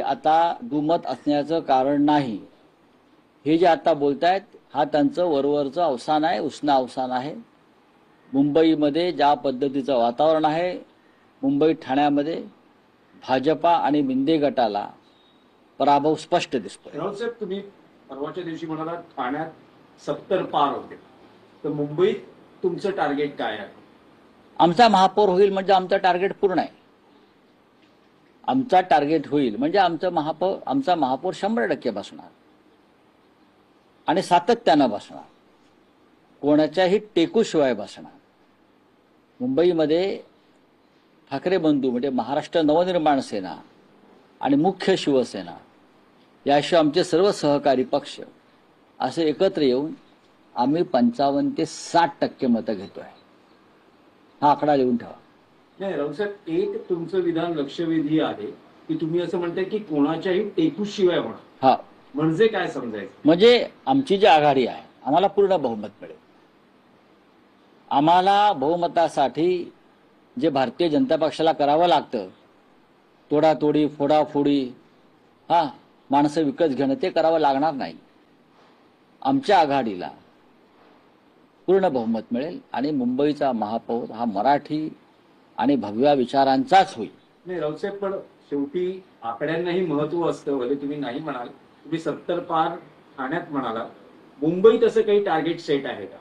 आता दुमत असण्याचं कारण नाही। हे जे आता बोलतायत हा त्यांचं वरवरचं अवसान आहे, उष्ण अवसान आहे। मुंबईमध्ये ज्या पद्धतीचं वातावरण आहे, मुंबई ठाण्यामध्ये भाजपा आणि मिंदे गटाला पराभव स्पष्ट दिसतोय। राऊत साहेब, तुम्ही परवाच्या दिवशी म्हणाला ठाण्यात 70 पार होते, तर मुंबईत तुमचं टार्गेट काय आहे? आमचा महापौर होईल म्हणजे आमचं टार्गेट पूर्ण आहे। आमचा टार्गेट होईल म्हणजे आमचा महापौर 100% बसणार आणि सातत्यानं बसणार, कोणाच्याही टेकूशिवाय बसणार। मुंबईमध्ये ठाकरे बंधू म्हणजे महाराष्ट्र नवनिर्माण सेना आणि मुख्य शिवसेना याशिवाय आमचे सर्व सहकारी पक्ष असे एकत्र येऊन आम्ही 55 ते 60% मतं घेतोय। हा आकडा लिहून ठेवा। नाही राऊत साहेब, एक तुमचं विधान लक्षवेधी आहे की तुम्ही असं म्हणताय की कोणाच्याही टेकूशिवाय होणार। हा म्हणजे काय समजायचं? म्हणजे आमची जी आघाडी आहे आम्हाला पूर्ण बहुमत मिळेल। आम्हाला बहुमतासाठी जे भारतीय जनता पक्षाला करावं लागतं, तोडातोडी फोडाफोडी माणसं विकत घेणं, ते करावं लागणार नाही। आमच्या आघाडीला पूर्ण बहुमत मिळेल आणि मुंबईचा महापौर हा मराठी आणि भगव्या विचारांचाच होईल। नाही राऊत साहेब, पण शेवटी आकड्यांनाही महत्व असतं। भले तुम्ही नाही म्हणाल, तुम्ही 70 पार ठाण्यात म्हणाला, मुंबईत असं काही टार्गेट सेट आहे का?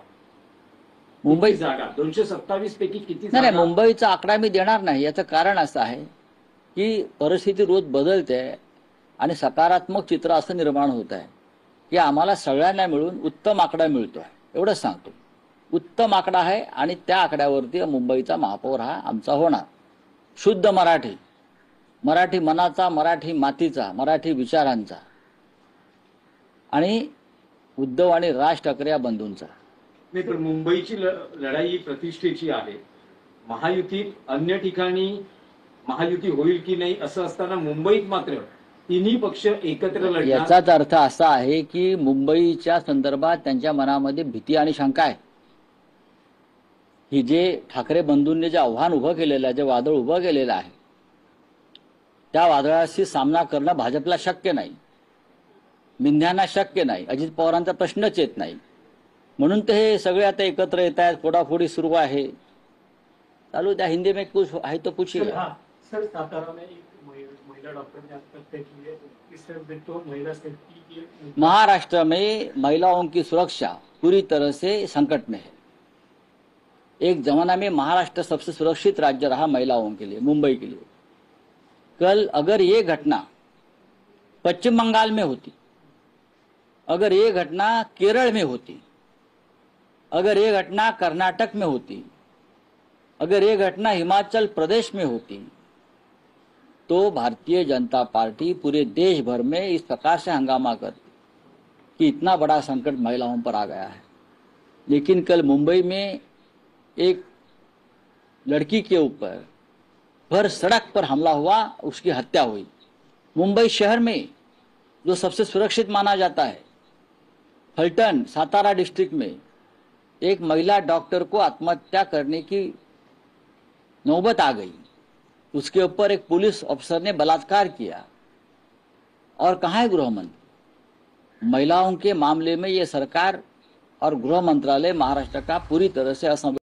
मुंबई जागा 227 पैकी किती नाही, जागा? मुंबईचा आकडा मी देणार नाही। याचं कारण असं आहे की परिस्थिती रोज बदलते आणि सकारात्मक चित्र असं निर्माण होत आहे की आम्हाला सगळ्यांना मिळून उत्तम आकडा मिळतोय, एवढंच सांगतो। उत्तम आकडा आहे आणि त्या आकड्यावरती मुंबईचा महापौर हा आमचा होणार। शुद्ध मराठी, मराठी मनाचा, मराठी मातीचा, मराठी विचारांचा आणि उद्धव आणि राज ठाकरे या बंधूंचा। नाही, पण मुंबईची लढाई ही प्रतिष्ठेची आहे। महायुतीत अन्य ठिकाणी महायुती होईल की नाही असं असताना मुंबईत मात्र तिन्ही पक्ष एकत्र लढणार। याचाच अर्थ असा आहे की मुंबईच्या संदर्भात त्यांच्या मनामध्ये भीती आणि शंका आहे की जे ठाकरे बंधूंनी जे आव्हान उभं केलेलं आहे, जे वादळ उभं केलेलं आहे, त्या वादळाशी सामना करणं भाजपला शक्य नाही, मिंध्यांना शक्य नाही, अजित पवारांचा प्रश्नच येत नाही। म्हणून ते हे सगळे आता एकत्र येत आहेत, फोडाफोडी सुरू आहे। चालू त्या हिंदी में कुछ है तो पूछिए। सर, सातारा में एक महिला डॉक्टर ने आत्महत्या की है, इस तरह तो महिला सेफ्टी की महाराष्ट्र में महिलाओं की सुरक्षा पूरी तरह से संकट में है। एक जमाना में महाराष्ट्र सबसे सुरक्षित राज्य रहा महिलाओं के लिए, मुंबई के लिए। कल अगर ये घटना पश्चिम बंगाल में होती, अगर ये घटना केरल में होती, अगर ये घटना कर्नाटक में होती, अगर ये घटना हिमाचल प्रदेश में होती, तो भारतीय जनता पार्टी पूरे देश भर में इस प्रकार से हंगामा करती कि इतना बड़ा संकट महिलाओं पर आ गया है। लेकिन कल मुंबई में एक लड़की के ऊपर भर सड़क पर हमला हुआ, उसकी हत्या हुई। मुंबई शहर में जो सबसे सुरक्षित माना जाता है, फलटन सातारा डिस्ट्रिक्ट में एक महिला डॉक्टर को आत्महत्या करने की नौबत आ गई। उसके ऊपर एक पुलिस अफसर ने बलात्कार किया। और कहाँ है गृह मंत्री? महिलाओं के मामले में ये सरकार और गृह मंत्रालय महाराष्ट्र का पूरी तरह से असंवेदनशील